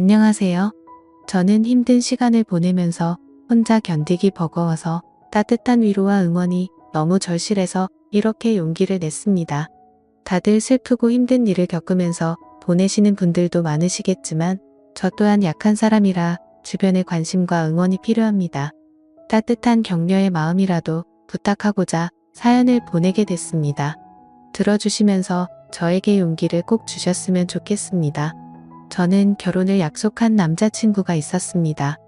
안녕하세요. 저는 힘든 시간을 보내면서 혼자 견디기 버거워서 따뜻한 위로와 응원이 너무 절실해서 이렇게 용기를 냈습니다. 다들 슬프고 힘든 일을 겪으면서 보내시는 분들도 많으시겠지만 저 또한 약한 사람이라 주변의 관심과 응원이 필요합니다. 따뜻한 격려의 마음이라도 부탁하고자 사연을 보내게 됐습니다. 들어주시면서 저에게 용기를 꼭 주셨으면 좋겠습니다. 저는 결혼을 약속한 남자친구가 있었습니다.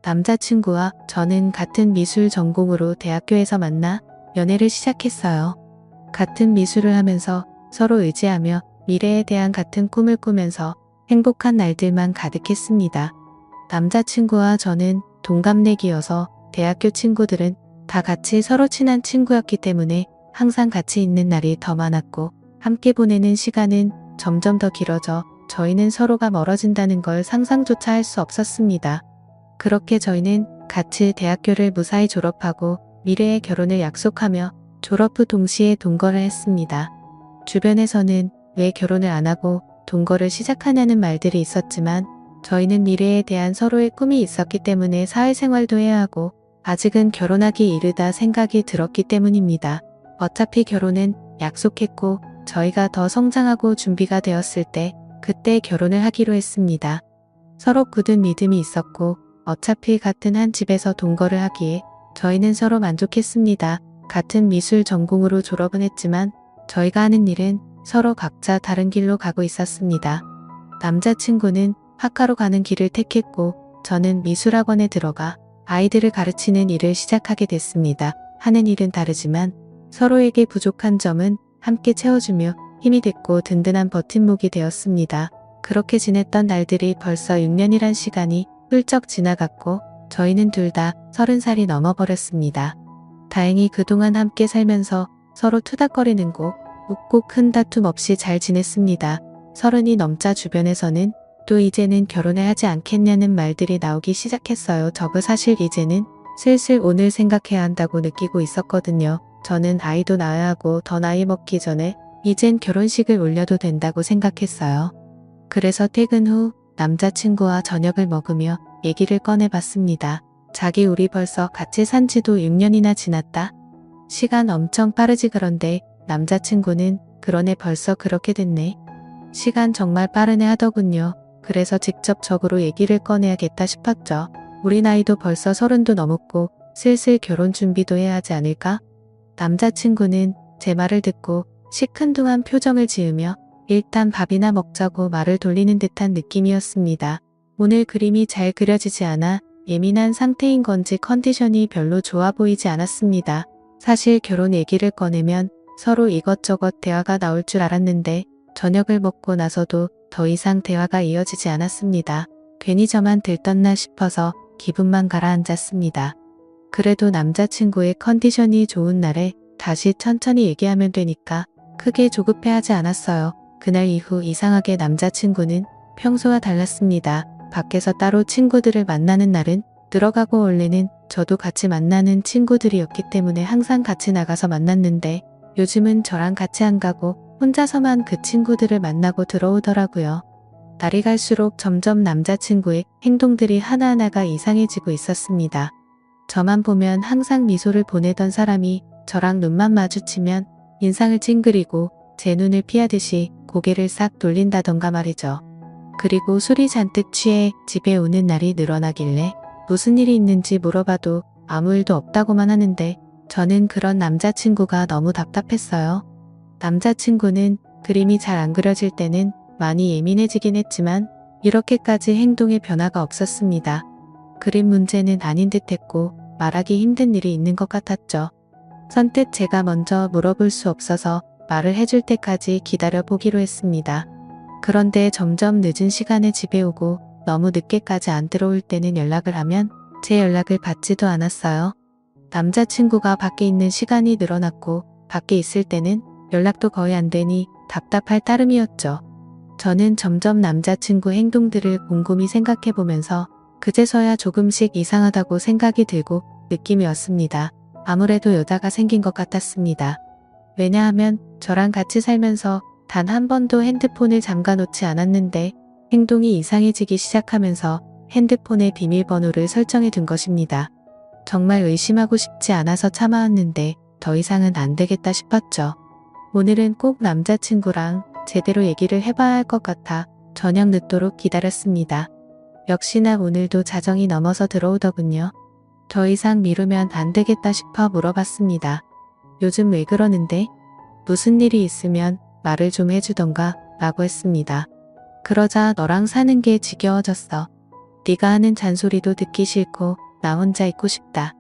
남자친구와 저는 같은 미술 전공으로 대학교에서 만나 연애를 시작했어요. 같은 미술을 하면서 서로 의지하며 미래에 대한 같은 꿈을 꾸면서 행복한 날들만 가득했습니다. 남자친구와 저는 동갑내기여서 대학교 친구들은 다 같이 서로 친한 친구였기 때문에 항상 같이 있는 날이 더 많았고 함께 보내는 시간은 점점 더 길어져 저희는 서로가 멀어진다는 걸 상상조차 할 수 없었습니다. 그렇게 저희는 같이 대학교를 무사히 졸업하고 미래의 결혼을 약속하며 졸업 후 동시에 동거를 했습니다. 주변에서는 왜 결혼을 안 하고 동거를 시작하냐는 말들이 있었지만 저희는 미래에 대한 서로의 꿈이 있었기 때문에 사회생활도 해야 하고 아직은 결혼하기 이르다 생각이 들었기 때문입니다. 어차피 결혼은 약속했고 저희가 더 성장하고 준비가 되었을 때 그때 결혼을 하기로 했습니다. 서로 굳은 믿음이 있었고 어차피 같은 한 집에서 동거를 하기에 저희는 서로 만족했습니다. 같은 미술 전공으로 졸업은 했지만 저희가 하는 일은 서로 각자 다른 길로 가고 있었습니다. 남자친구는 학과로 가는 길을 택했고 저는 미술학원에 들어가 아이들을 가르치는 일을 시작하게 됐습니다. 하는 일은 다르지만 서로에게 부족한 점은 함께 채워주며 힘이 됐고 든든한 버팀목이 되었습니다. 그렇게 지냈던 날들이 벌써 6년이란 시간이 훌쩍 지나갔고 저희는 둘 다 30살이 넘어버렸습니다. 다행히 그동안 함께 살면서 서로 투닥거리는 거 웃고 큰 다툼 없이 잘 지냈습니다. 30이 넘자 주변에서는 또 이제는 결혼을 하지 않겠냐는 말들이 나오기 시작했어요. 저도 사실 이제는 슬슬 오늘 생각해야 한다고 느끼고 있었거든요. 저는 아이도 낳아야 하고 더 나이 먹기 전에 이젠 결혼식을 올려도 된다고 생각했어요. 그래서 퇴근 후 남자친구와 저녁을 먹으며 얘기를 꺼내봤습니다. 자기 우리 벌써 같이 산 지도 6년이나 지났다. 시간 엄청 빠르지 그런데 남자친구는 그러네 벌써 그렇게 됐네. 시간 정말 빠르네 하더군요. 그래서 직접적으로 얘기를 꺼내야겠다 싶었죠. 우리 나이도 벌써 30도 넘었고 슬슬 결혼 준비도 해야 하지 않을까? 남자친구는 제 말을 듣고 시큰둥한 표정을 지으며 일단 밥이나 먹자고 말을 돌리는 듯한 느낌이었습니다. 오늘 그림이 잘 그려지지 않아 예민한 상태인 건지 컨디션이 별로 좋아 보이지 않았습니다. 사실 결혼 얘기를 꺼내면 서로 이것저것 대화가 나올 줄 알았는데 저녁을 먹고 나서도 더 이상 대화가 이어지지 않았습니다. 괜히 저만 들떴나 싶어서 기분만 가라앉았습니다. 그래도 남자친구의 컨디션이 좋은 날에 다시 천천히 얘기하면 되니까 크게 조급해하지 않았어요. 그날 이후 이상하게 남자친구는 평소와 달랐습니다. 밖에서 따로 친구들을 만나는 날은 들어가고 원래는 저도 같이 만나는 친구들이었기 때문에 항상 같이 나가서 만났는데 요즘은 저랑 같이 안 가고 혼자서만 그 친구들을 만나고 들어오더라고요. 날이 갈수록 점점 남자친구의 행동들이 하나하나가 이상해지고 있었습니다. 저만 보면 항상 미소를 보내던 사람이 저랑 눈만 마주치면 인상을 찡그리고 제 눈을 피하듯이 고개를 싹 돌린다던가 말이죠. 그리고 술이 잔뜩 취해 집에 오는 날이 늘어나길래 무슨 일이 있는지 물어봐도 아무 일도 없다고만 하는데 저는 그런 남자친구가 너무 답답했어요. 남자친구는 그림이 잘 안 그려질 때는 많이 예민해지긴 했지만 이렇게까지 행동에 변화가 없었습니다. 그림 문제는 아닌 듯 했고 말하기 힘든 일이 있는 것 같았죠. 선뜻 제가 먼저 물어볼 수 없어서 말을 해줄 때까지 기다려 보기로 했습니다. 그런데 점점 늦은 시간에 집에 오고 너무 늦게까지 안 들어올 때는 연락을 하면 제 연락을 받지도 않았어요. 남자친구가 밖에 있는 시간이 늘어났고 밖에 있을 때는 연락도 거의 안 되니 답답할 따름이었죠. 저는 점점 남자친구 행동들을 곰곰이 생각해보면서 그제서야 조금씩 이상하다고 생각이 들고 느낌이 왔습니다. 아무래도 여자가 생긴 것 같았습니다. 왜냐하면 저랑 같이 살면서 단 한 번도 핸드폰을 잠가 놓지 않았는데 행동이 이상해지기 시작하면서 핸드폰에 비밀번호를 설정해 둔 것입니다. 정말 의심하고 싶지 않아서 참아왔는데 더 이상은 안 되겠다 싶었죠. 오늘은 꼭 남자친구랑 제대로 얘기를 해봐야 할 것 같아 저녁 늦도록 기다렸습니다. 역시나 오늘도 자정이 넘어서 들어오더군요. 더 이상 미루면 안 되겠다 싶어 물어봤습니다. 요즘 왜 그러는데? 무슨 일이 있으면 말을 좀 해주던가 라고 했습니다. 그러자 너랑 사는 게 지겨워졌어. 네가 하는 잔소리도 듣기 싫고 나 혼자 있고 싶다.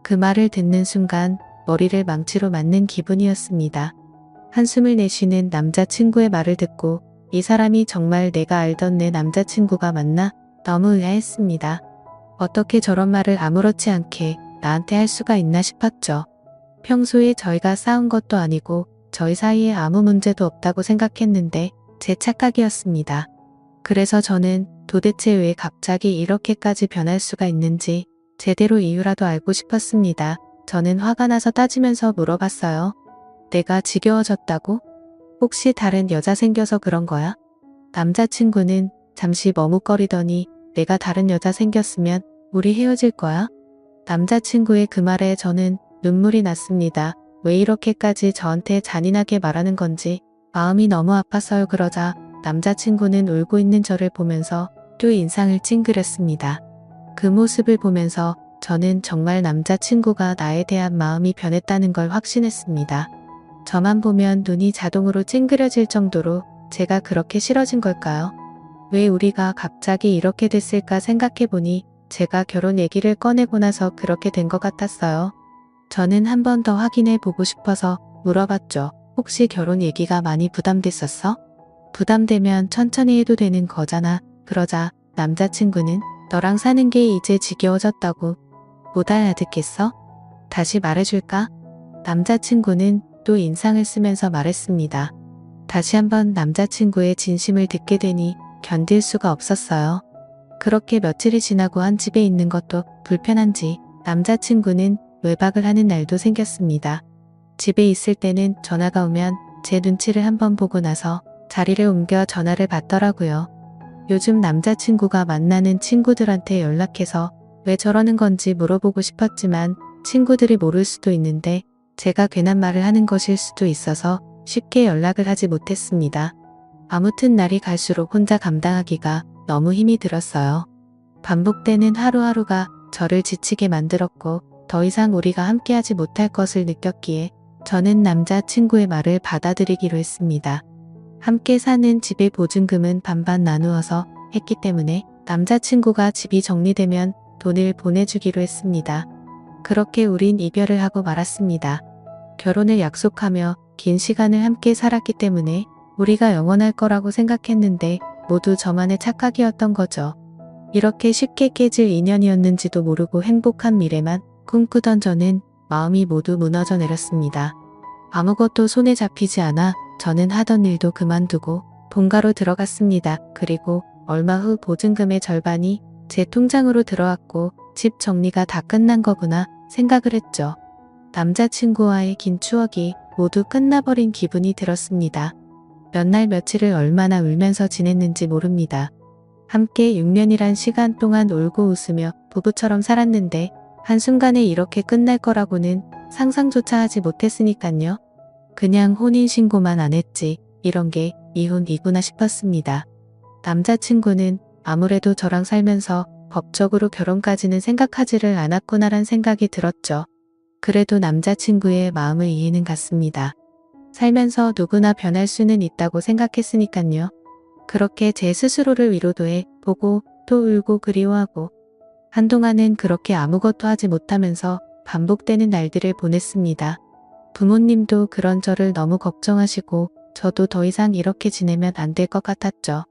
그 말을 듣는 순간 머리를 망치로 맞는 기분이었습니다. 한숨을 내쉬는 남자친구의 말을 듣고 이 사람이 정말 내가 알던 내 남자친구가 맞나? 너무 의아했습니다. 어떻게 저런 말을 아무렇지 않게 나한테 할 수가 있나 싶었죠. 평소에 저희가 싸운 것도 아니고 저희 사이에 아무 문제도 없다고 생각했는데 제 착각이었습니다. 그래서 저는 도대체 왜 갑자기 이렇게까지 변할 수가 있는지 제대로 이유라도 알고 싶었습니다. 저는 화가 나서 따지면서 물어봤어요. 내가 지겨워졌다고? 혹시 다른 여자 생겨서 그런 거야? 남자친구는 잠시 머뭇거리더니 내가 다른 여자 생겼으면 우리 헤어질 거야? 남자친구의 그 말에 저는 눈물이 났습니다. 왜 이렇게까지 저한테 잔인하게 말하는 건지 마음이 너무 아팠어요. 그러자 남자친구는 울고 있는 저를 보면서 또 인상을 찡그렸습니다. 그 모습을 보면서 저는 정말 남자친구가 나에 대한 마음이 변했다는 걸 확신했습니다. 저만 보면 눈이 자동으로 찡그려질 정도로 제가 그렇게 싫어진 걸까요? 왜 우리가 갑자기 이렇게 됐을까 생각해보니 제가 결혼 얘기를 꺼내고 나서 그렇게 된 것 같았어요. 저는 한 번 더 확인해 보고 싶어서 물어봤죠. 혹시 결혼 얘기가 많이 부담됐었어? 부담되면 천천히 해도 되는 거잖아. 그러자 남자친구는 너랑 사는 게 이제 지겨워졌다고. 못 알아듣겠어? 다시 말해줄까? 남자친구는 또 인상을 쓰면서 말했습니다. 다시 한번 남자친구의 진심을 듣게 되니 견딜 수가 없었어요. 그렇게 며칠이 지나고 한 집에 있는 것도 불편한지 남자친구는 외박을 하는 날도 생겼습니다. 집에 있을 때는 전화가 오면 제 눈치를 한번 보고 나서 자리를 옮겨 전화를 받더라고요. 요즘 남자친구가 만나는 친구들한테 연락해서 왜 저러는 건지 물어보고 싶었지만 친구들이 모를 수도 있는데 제가 괜한 말을 하는 것일 수도 있어서 쉽게 연락을 하지 못했습니다. 아무튼 날이 갈수록 혼자 감당하기가 너무 힘이 들었어요. 반복되는 하루하루가 저를 지치게 만들었고 더 이상 우리가 함께하지 못할 것을 느꼈기에 저는 남자친구의 말을 받아들이기로 했습니다. 함께 사는 집의 보증금은 반반 나누어서 했기 때문에 남자친구가 집이 정리되면 돈을 보내주기로 했습니다. 그렇게 우린 이별을 하고 말았습니다. 결혼을 약속하며 긴 시간을 함께 살았기 때문에 우리가 영원할 거라고 생각했는데 모두 저만의 착각이었던 거죠. 이렇게 쉽게 깨질 인연이었는지도 모르고 행복한 미래만 꿈꾸던 저는 마음이 모두 무너져 내렸습니다. 아무것도 손에 잡히지 않아 저는 하던 일도 그만두고 본가로 들어갔습니다. 그리고 얼마 후 보증금의 절반이 제 통장으로 들어왔고 집 정리가 다 끝난 거구나 생각을 했죠. 남자친구와의 긴 추억이 모두 끝나버린 기분이 들었습니다. 몇 날 며칠을 얼마나 울면서 지냈는지 모릅니다. 함께 6년이란 시간 동안 울고 웃으며 부부처럼 살았는데 한순간에 이렇게 끝날 거라고는 상상조차 하지 못했으니깐요. 그냥 혼인신고만 안 했지 이런 게 이혼이구나 싶었습니다. 남자친구는 아무래도 저랑 살면서 법적으로 결혼까지는 생각하지를 않았구나란 생각이 들었죠. 그래도 남자친구의 마음을 이해는 갔습니다. 살면서 누구나 변할 수는 있다고 생각했으니깐요. 그렇게 제 스스로를 위로도 해 보고 또 울고 그리워하고 한동안은 그렇게 아무것도 하지 못하면서 반복되는 날들을 보냈습니다. 부모님도 그런 저를 너무 걱정하시고 저도 더 이상 이렇게 지내면 안 될 것 같았죠.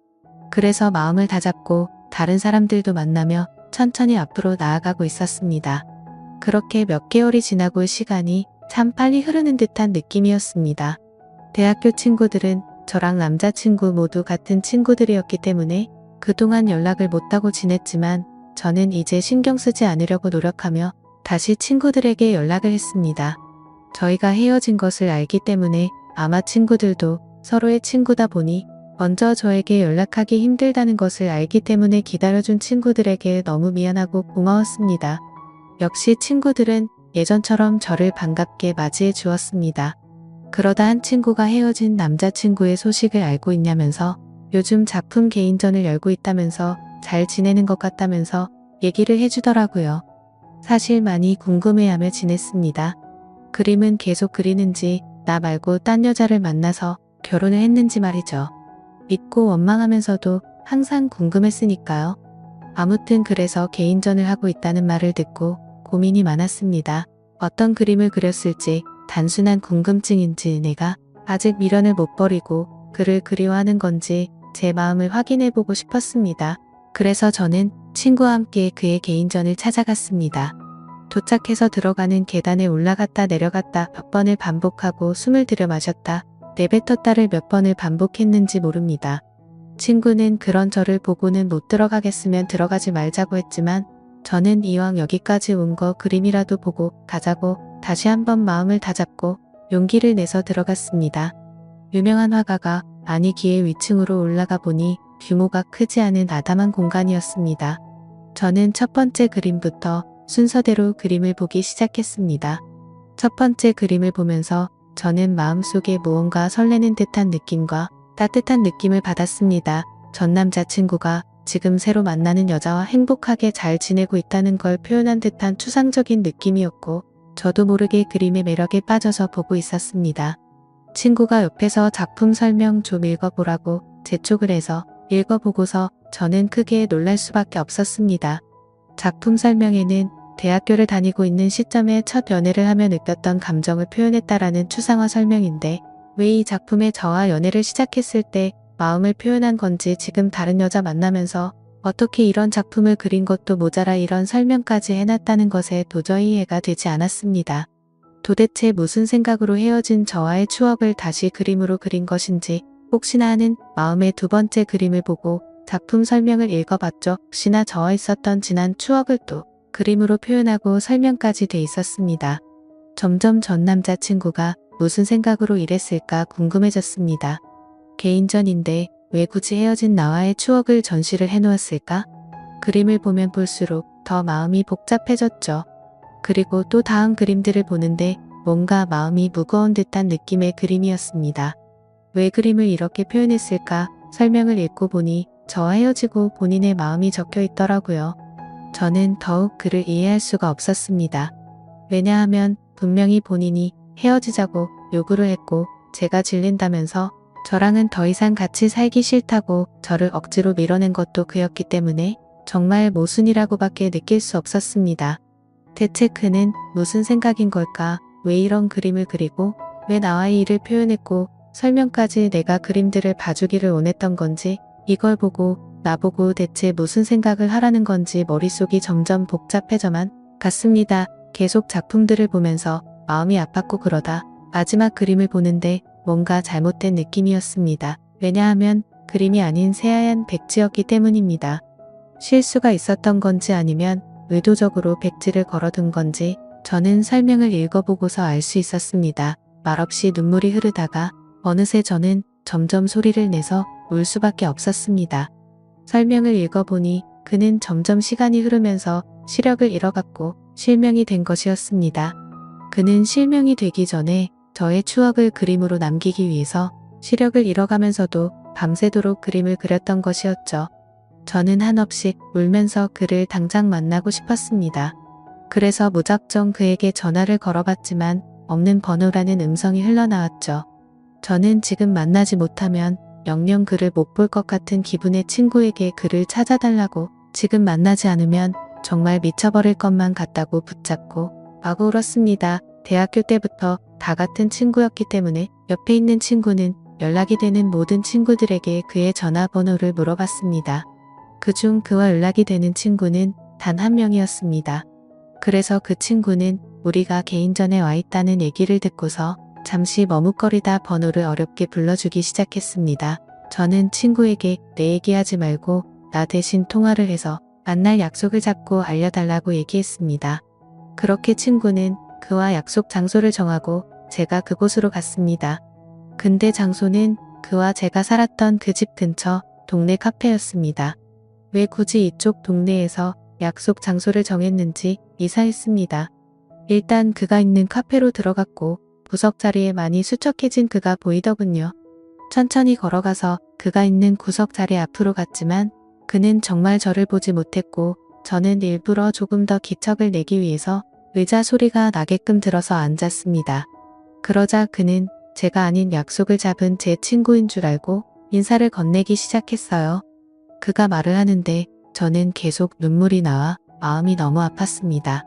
그래서 마음을 다잡고 다른 사람들도 만나며 천천히 앞으로 나아가고 있었습니다. 그렇게 몇 개월이 지나고 시간이 참 빨리 흐르는 듯한 느낌이었습니다. 대학교 친구들은 저랑 남자친구 모두 같은 친구들이었기 때문에 그동안 연락을 못하고 지냈지만 저는 이제 신경 쓰지 않으려고 노력하며 다시 친구들에게 연락을 했습니다. 저희가 헤어진 것을 알기 때문에 아마 친구들도 서로의 친구다 보니 먼저 저에게 연락하기 힘들다는 것을 알기 때문에 기다려준 친구들에게 너무 미안하고 고마웠습니다. 역시 친구들은 예전처럼 저를 반갑게 맞이해 주었습니다. 그러다 한 친구가 헤어진 남자친구의 소식을 알고 있냐면서 요즘 작품 개인전을 열고 있다면서 잘 지내는 것 같다면서 얘기를 해주더라고요. 사실 많이 궁금해하며 지냈습니다. 그림은 계속 그리는지 나 말고 딴 여자를 만나서 결혼을 했는지 말이죠. 믿고 원망하면서도 항상 궁금했으니까요. 아무튼 그래서 개인전을 하고 있다는 말을 듣고 고민이 많았습니다. 어떤 그림을 그렸을지 단순한 궁금증인지 내가 아직 미련을 못 버리고 그를 그리워하는 건지 제 마음을 확인해보고 싶었습니다. 그래서 저는 친구와 함께 그의 개인전을 찾아갔습니다. 도착해서 들어가는 계단에 올라갔다 내려갔다 몇 번을 반복하고 숨을 들여 마셨다 내뱉었다를 몇 번을 반복했는지 모릅니다. 친구는 그런 저를 보고는 못 들어가겠으면 들어가지 말자고 했지만 저는 이왕 여기까지 온 거 그림이라도 보고 가자고 다시 한번 마음을 다잡고 용기를 내서 들어갔습니다. 유명한 화가가 안이기의 위층으로 올라가 보니 규모가 크지 않은 아담한 공간이었습니다. 저는 첫 번째 그림부터 순서대로 그림을 보기 시작했습니다. 첫 번째 그림을 보면서 저는 마음속에 무언가 설레는 듯한 느낌과 따뜻한 느낌을 받았습니다. 전 남자친구가 지금 새로 만나는 여자와 행복하게 잘 지내고 있다는 걸 표현한 듯한 추상적인 느낌이었고 저도 모르게 그림의 매력에 빠져서 보고 있었습니다. 친구가 옆에서 작품 설명 좀 읽어보라고 재촉을 해서 읽어보고서 저는 크게 놀랄 수밖에 없었습니다. 작품 설명에는 대학교를 다니고 있는 시점에 첫 연애를 하며 느꼈던 감정을 표현했다라는 추상화 설명인데 왜 이 작품에 저와 연애를 시작했을 때 마음을 표현한 건지 지금 다른 여자 만나면서 어떻게 이런 작품을 그린 것도 모자라 이런 설명까지 해놨다는 것에 도저히 이해가 되지 않았습니다. 도대체 무슨 생각으로 헤어진 저와의 추억을 다시 그림으로 그린 것인지 혹시나 하는 마음의 두 번째 그림을 보고 작품 설명을 읽어봤죠. 혹시나 저와 있었던 지난 추억을 또 그림으로 표현하고 설명까지 돼 있었습니다. 점점 전 남자친구가 무슨 생각으로 이랬을까 궁금해졌습니다. 개인전인데 왜 굳이 헤어진 나와의 추억을 전시를 해놓았을까? 그림을 보면 볼수록 더 마음이 복잡해졌죠. 그리고 또 다음 그림들을 보는데 뭔가 마음이 무거운 듯한 느낌의 그림이었습니다. 왜 그림을 이렇게 표현했을까? 설명을 읽고 보니 저와 헤어지고 본인의 마음이 적혀 있더라고요. 저는 더욱 그를 이해할 수가 없었습니다. 왜냐하면 분명히 본인이 헤어지자고 요구를 했고 제가 질린다면서 저랑은 더 이상 같이 살기 싫다고 저를 억지로 밀어낸 것도 그였기 때문에 정말 모순이라고밖에 느낄 수 없었습니다. 대체 그는 무슨 생각인 걸까? 왜 이런 그림을 그리고 왜 나와의 일을 표현했고 설명까지 내가 그림들을 봐주기를 원했던 건지 이걸 보고 나보고 대체 무슨 생각을 하라는 건지 머릿속이 점점 복잡해져만 갔습니다. 계속 작품들을 보면서 마음이 아팠고 그러다 마지막 그림을 보는데 뭔가 잘못된 느낌이었습니다. 왜냐하면 그림이 아닌 새하얀 백지였기 때문입니다. 실수가 있었던 건지 아니면 의도적으로 백지를 걸어둔 건지 저는 설명을 읽어보고서 알 수 있었습니다. 말없이 눈물이 흐르다가 어느새 저는 점점 소리를 내서 울 수밖에 없었습니다. 설명을 읽어보니 그는 점점 시간이 흐르면서 시력을 잃어갔고 실명이 된 것이었습니다. 그는 실명이 되기 전에 저의 추억을 그림으로 남기기 위해서 시력을 잃어가면서도 밤새도록 그림을 그렸던 것이었죠. 저는 한없이 울면서 그를 당장 만나고 싶었습니다. 그래서 무작정 그에게 전화를 걸어봤지만 없는 번호라는 음성이 흘러나왔죠. 저는 지금 만나지 못하면 영영 그를 못 볼 것 같은 기분의 친구에게 그를 찾아달라고 지금 만나지 않으면 정말 미쳐버릴 것만 같다고 붙잡고 마구 울었습니다. 대학교 때부터 다 같은 친구였기 때문에 옆에 있는 친구는 연락이 되는 모든 친구들에게 그의 전화번호를 물어봤습니다. 그중 그와 연락이 되는 친구는 단 한 명이었습니다. 그래서 그 친구는 우리가 개인전에 와 있다는 얘기를 듣고서 잠시 머뭇거리다 번호를 어렵게 불러주기 시작했습니다. 저는 친구에게 내 얘기하지 말고 나 대신 통화를 해서 만날 약속을 잡고 알려달라고 얘기했습니다. 그렇게 친구는 그와 약속 장소를 정하고 제가 그곳으로 갔습니다. 근데 장소는 그와 제가 살았던 그 집 근처 동네 카페였습니다. 왜 굳이 이쪽 동네에서 약속 장소를 정했는지 이사했습니다. 일단 그가 있는 카페로 들어갔고 구석 자리에 많이 수척해진 그가 보이더군요. 천천히 걸어가서 그가 있는 구석 자리 앞으로 갔지만 그는 정말 저를 보지 못했고 저는 일부러 조금 더 기척을 내기 위해서 의자 소리가 나게끔 들어서 앉았습니다. 그러자 그는 제가 아닌 약속을 잡은 제 친구인 줄 알고 인사를 건네기 시작했어요. 그가 말을 하는데 저는 계속 눈물이 나와 마음이 너무 아팠습니다.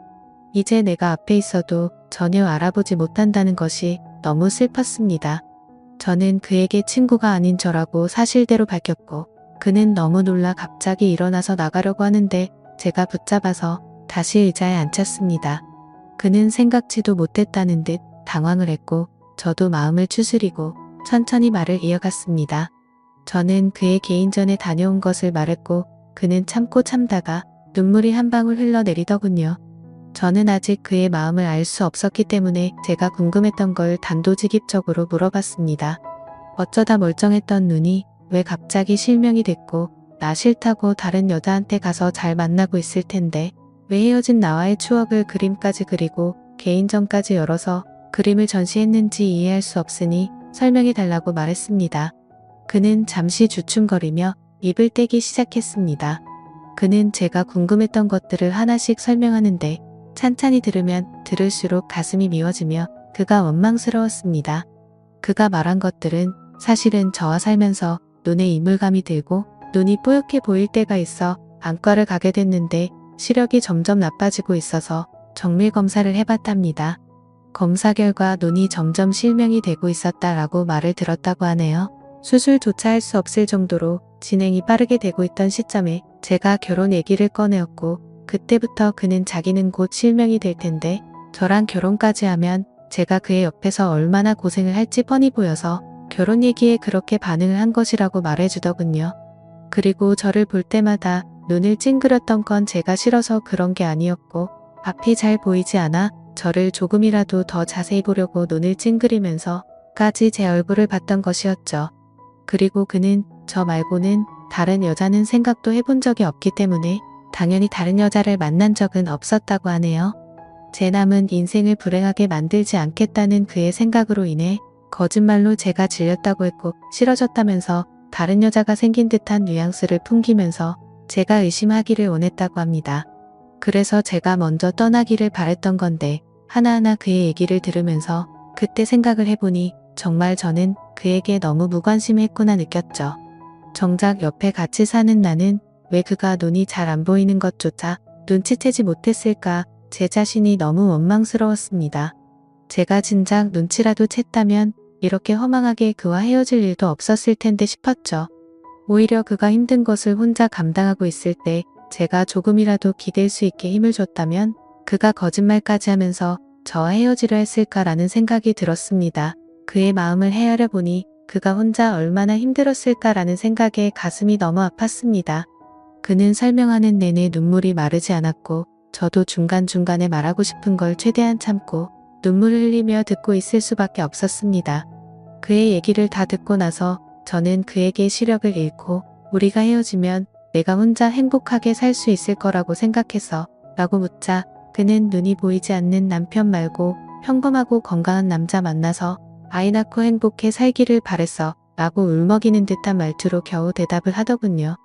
이제 내가 앞에 있어도 전혀 알아보지 못한다는 것이 너무 슬펐습니다. 저는 그에게 친구가 아닌 저라고 사실대로 밝혔고 그는 너무 놀라 갑자기 일어나서 나가려고 하는데 제가 붙잡아서 다시 의자에 앉혔습니다. 그는 생각지도 못했다는 듯 당황을 했고 저도 마음을 추스리고 천천히 말을 이어갔습니다. 저는 그의 개인전에 다녀온 것을 말했고 그는 참고 참다가 눈물이 한 방울 흘러내리더군요. 저는 아직 그의 마음을 알 수 없었기 때문에 제가 궁금했던 걸 단도직입적으로 물어봤습니다. 어쩌다 멀쩡했던 눈이 왜 갑자기 실명이 됐고 나 싫다고 다른 여자한테 가서 잘 만나고 있을 텐데 왜 헤어진 나와의 추억을 그림까지 그리고 개인전까지 열어서 그림을 전시했는지 이해할 수 없으니 설명해 달라고 말했습니다. 그는 잠시 주춤거리며 입을 떼기 시작했습니다. 그는 제가 궁금했던 것들을 하나씩 설명하는데 찬찬히 들으면 들을수록 가슴이 미워지며 그가 원망스러웠습니다. 그가 말한 것들은 사실은 저와 살면서 눈에 이물감이 들고 눈이 뽀얗게 보일 때가 있어 안과를 가게 됐는데 시력이 점점 나빠지고 있어서 정밀 검사를 해봤답니다. 검사 결과 눈이 점점 실명이 되고 있었다라고 말을 들었다고 하네요. 수술조차 할 수 없을 정도로 진행이 빠르게 되고 있던 시점에 제가 결혼 얘기를 꺼내었고 그때부터 그는 자기는 곧 실명이 될 텐데 저랑 결혼까지 하면 제가 그의 옆에서 얼마나 고생을 할지 뻔히 보여서 결혼 얘기에 그렇게 반응을 한 것이라고 말해주더군요. 그리고 저를 볼 때마다 눈을 찡그렸던 건 제가 싫어서 그런 게 아니었고 앞이 잘 보이지 않아 저를 조금이라도 더 자세히 보려고 눈을 찡그리면서까지 제 얼굴을 봤던 것이었죠. 그리고 그는 저 말고는 다른 여자는 생각도 해본 적이 없기 때문에 당연히 다른 여자를 만난 적은 없었다고 하네요. 제 남은 인생을 불행하게 만들지 않겠다는 그의 생각으로 인해 거짓말로 제가 질렸다고 했고 싫어졌다면서 다른 여자가 생긴 듯한 뉘앙스를 풍기면서 제가 의심하기를 원했다고 합니다. 그래서 제가 먼저 떠나기를 바랬던 건데 하나하나 그의 얘기를 들으면서 그때 생각을 해보니 정말 저는 그에게 너무 무관심했구나 느꼈죠. 정작 옆에 같이 사는 나는 왜 그가 눈이 잘 안 보이는 것조차 눈치채지 못했을까 제 자신이 너무 원망스러웠습니다. 제가 진작 눈치라도 챘다면 이렇게 허망하게 그와 헤어질 일도 없었을 텐데 싶었죠. 오히려 그가 힘든 것을 혼자 감당하고 있을 때 제가 조금이라도 기댈 수 있게 힘을 줬다면 그가 거짓말까지 하면서 저와 헤어지려 했을까라는 생각이 들었습니다. 그의 마음을 헤아려 보니 그가 혼자 얼마나 힘들었을까라는 생각에 가슴이 너무 아팠습니다. 그는 설명하는 내내 눈물이 마르지 않았고 저도 중간중간에 말하고 싶은 걸 최대한 참고 눈물을 흘리며 듣고 있을 수밖에 없었습니다. 그의 얘기를 다 듣고 나서 저는 그에게 시력을 잃고 우리가 헤어지면 내가 혼자 행복하게 살 수 있을 거라고 생각해서 라고 묻자 그는 눈이 보이지 않는 남편 말고 평범하고 건강한 남자 만나서 아이 낳고 행복해 살기를 바랬어 라고 울먹이는 듯한 말투로 겨우 대답을 하더군요.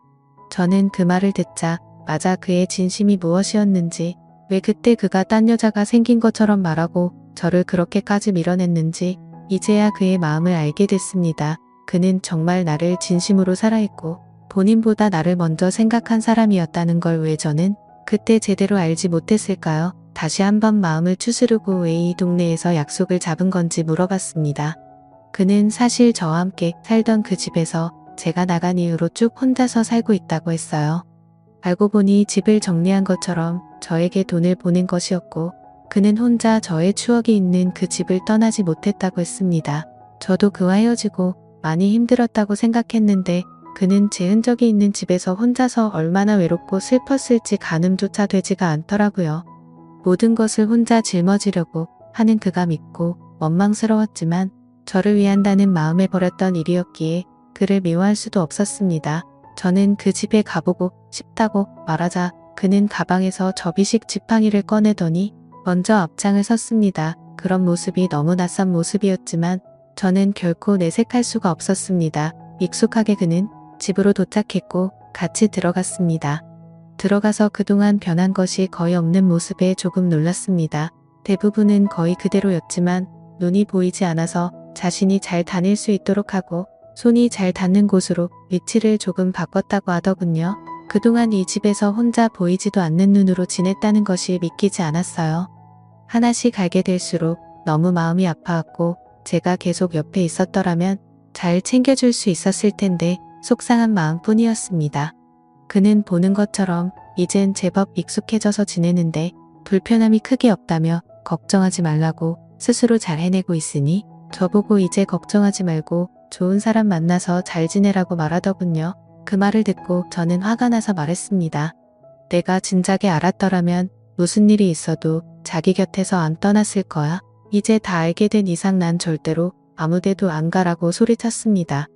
저는 그 말을 듣자 맞아 그의 진심이 무엇이었는지 왜 그때 그가 딴 여자가 생긴 것처럼 말하고 저를 그렇게까지 밀어냈는지 이제야 그의 마음을 알게 됐습니다. 그는 정말 나를 진심으로 사랑했고 본인보다 나를 먼저 생각한 사람이었다는 걸 왜 저는 그때 제대로 알지 못했을까요? 다시 한번 마음을 추스르고 왜 이 동네에서 약속을 잡은 건지 물어봤습니다. 그는 사실 저와 함께 살던 그 집에서 제가 나간 이후로 쭉 혼자서 살고 있다고 했어요. 알고 보니 집을 정리한 것처럼 저에게 돈을 보낸 것이었고 그는 혼자 저의 추억이 있는 그 집을 떠나지 못했다고 했습니다. 저도 그와 헤어지고 많이 힘들었다고 생각했는데 그는 제 흔적이 있는 집에서 혼자서 얼마나 외롭고 슬펐을지 가늠조차 되지가 않더라고요. 모든 것을 혼자 짊어지려고 하는 그가 믿고 원망스러웠지만 저를 위한다는 마음에 벌였던 일이었기에 그를 미워할 수도 없었습니다. 저는 그 집에 가보고 싶다고 말하자 그는 가방에서 접이식 지팡이를 꺼내더니 먼저 앞장을 섰습니다. 그런 모습이 너무 낯선 모습이었지만 저는 결코 내색할 수가 없었습니다. 익숙하게 그는 집으로 도착했고 같이 들어갔습니다. 들어가서 그동안 변한 것이 거의 없는 모습에 조금 놀랐습니다. 대부분은 거의 그대로였지만 눈이 보이지 않아서 자신이 잘 다닐 수 있도록 하고 손이 잘 닿는 곳으로 위치를 조금 바꿨다고 하더군요. 그동안 이 집에서 혼자 보이지도 않는 눈으로 지냈다는 것이 믿기지 않았어요. 하나씩 알게 될수록 너무 마음이 아파왔고 제가 계속 옆에 있었더라면 잘 챙겨줄 수 있었을 텐데 속상한 마음뿐이었습니다. 그는 보는 것처럼 이젠 제법 익숙해져서 지내는데 불편함이 크게 없다며 걱정하지 말라고 스스로 잘 해내고 있으니 저보고 이제 걱정하지 말고 좋은 사람 만나서 잘 지내라고 말하더군요. 그 말을 듣고 저는 화가 나서 말했습니다. 내가 진작에 알았더라면 무슨 일이 있어도 자기 곁에서 안 떠났을 거야. 이제 다 알게 된 이상 난 절대로 아무데도 안 가라고 소리쳤습니다.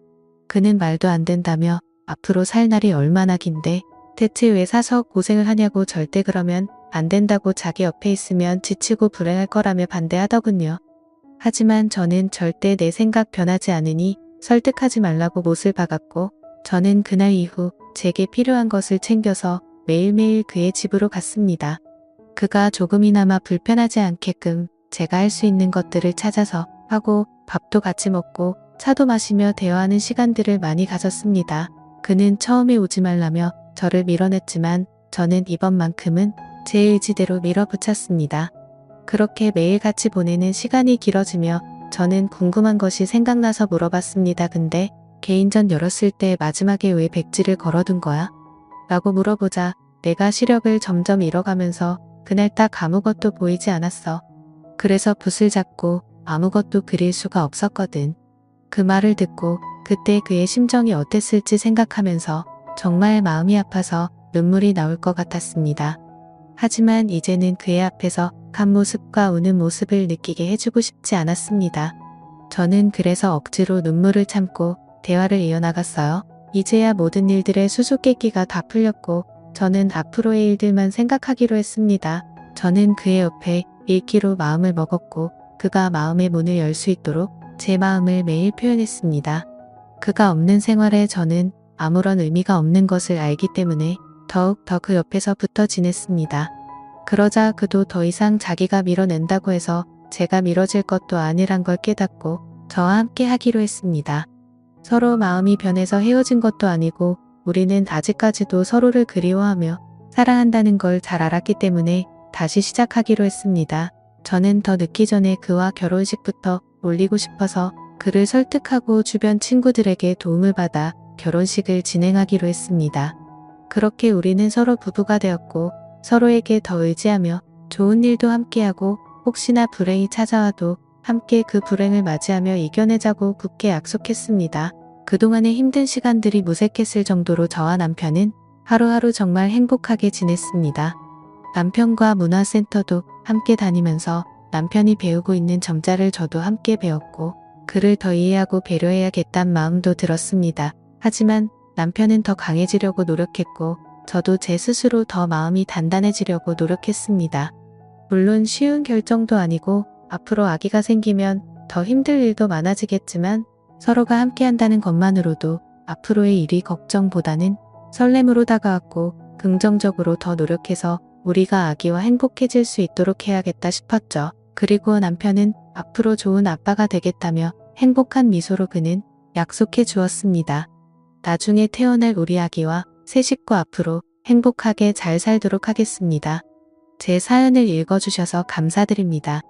그는 말도 안 된다며 앞으로 살 날이 얼마나 긴데 대체 왜 사서 고생을 하냐고 절대 그러면 안 된다고 자기 옆에 있으면 지치고 불행할 거라며 반대하더군요. 하지만 저는 절대 내 생각 변하지 않으니 설득하지 말라고 못을 박았고 저는 그날 이후 제게 필요한 것을 챙겨서 매일매일 그의 집으로 갔습니다. 그가 조금이나마 불편하지 않게끔 제가 할 수 있는 것들을 찾아서 하고 밥도 같이 먹고 차도 마시며 대화하는 시간들을 많이 가졌습니다. 그는 처음에 오지 말라며 저를 밀어냈지만 저는 이번만큼은 제 의지대로 밀어붙였습니다. 그렇게 매일 같이 보내는 시간이 길어지며 저는 궁금한 것이 생각나서 물어봤습니다. 근데 개인전 열었을 때 마지막에 왜 백지를 걸어둔 거야? 라고 물어보자 내가 시력을 점점 잃어가면서 그날 딱 아무것도 보이지 않았어. 그래서 붓을 잡고 아무것도 그릴 수가 없었거든. 그 말을 듣고 그때 그의 심정이 어땠을지 생각하면서 정말 마음이 아파서 눈물이 나올 것 같았습니다. 하지만 이제는 그의 앞에서 간 모습과 우는 모습을 느끼게 해주고 싶지 않았습니다. 저는 그래서 억지로 눈물을 참고 대화를 이어나갔어요. 이제야 모든 일들의 수수께끼가 다 풀렸고 저는 앞으로의 일들만 생각하기로 했습니다. 저는 그의 옆에 읽기로 마음을 먹었고 그가 마음의 문을 열 수 있도록 제 마음을 매일 표현했습니다. 그가 없는 생활에 저는 아무런 의미가 없는 것을 알기 때문에 더욱 더 그 옆에서 붙어 지냈습니다. 그러자 그도 더 이상 자기가 밀어낸다고 해서 제가 밀어질 것도 아니란 걸 깨닫고 저와 함께 하기로 했습니다. 서로 마음이 변해서 헤어진 것도 아니고 우리는 아직까지도 서로를 그리워하며 사랑한다는 걸 잘 알았기 때문에 다시 시작하기로 했습니다. 저는 더 늦기 전에 그와 결혼식부터 올리고 싶어서 그를 설득하고 주변 친구들에게 도움을 받아 결혼식을 진행하기로 했습니다. 그렇게 우리는 서로 부부가 되었고 서로에게 더 의지하며 좋은 일도 함께하고 혹시나 불행이 찾아와도 함께 그 불행을 맞이하며 이겨내자고 굳게 약속했습니다. 그동안의 힘든 시간들이 무색했을 정도로 저와 남편은 하루하루 정말 행복하게 지냈습니다. 남편과 문화센터도 함께 다니면서 남편이 배우고 있는 점자를 저도 함께 배웠고 그를 더 이해하고 배려해야겠다는 마음도 들었습니다. 하지만 남편은 더 강해지려고 노력했고 저도 제 스스로 더 마음이 단단해지려고 노력했습니다. 물론 쉬운 결정도 아니고 앞으로 아기가 생기면 더 힘들 일도 많아지겠지만 서로가 함께한다는 것만으로도 앞으로의 일이 걱정보다는 설렘으로 다가왔고 긍정적으로 더 노력해서 우리가 아기와 행복해질 수 있도록 해야겠다 싶었죠. 그리고 남편은 앞으로 좋은 아빠가 되겠다며 행복한 미소로 그는 약속해 주었습니다. 나중에 태어날 우리 아기와 새 식구 앞으로 행복하게 잘 살도록 하겠습니다. 제 사연을 읽어주셔서 감사드립니다.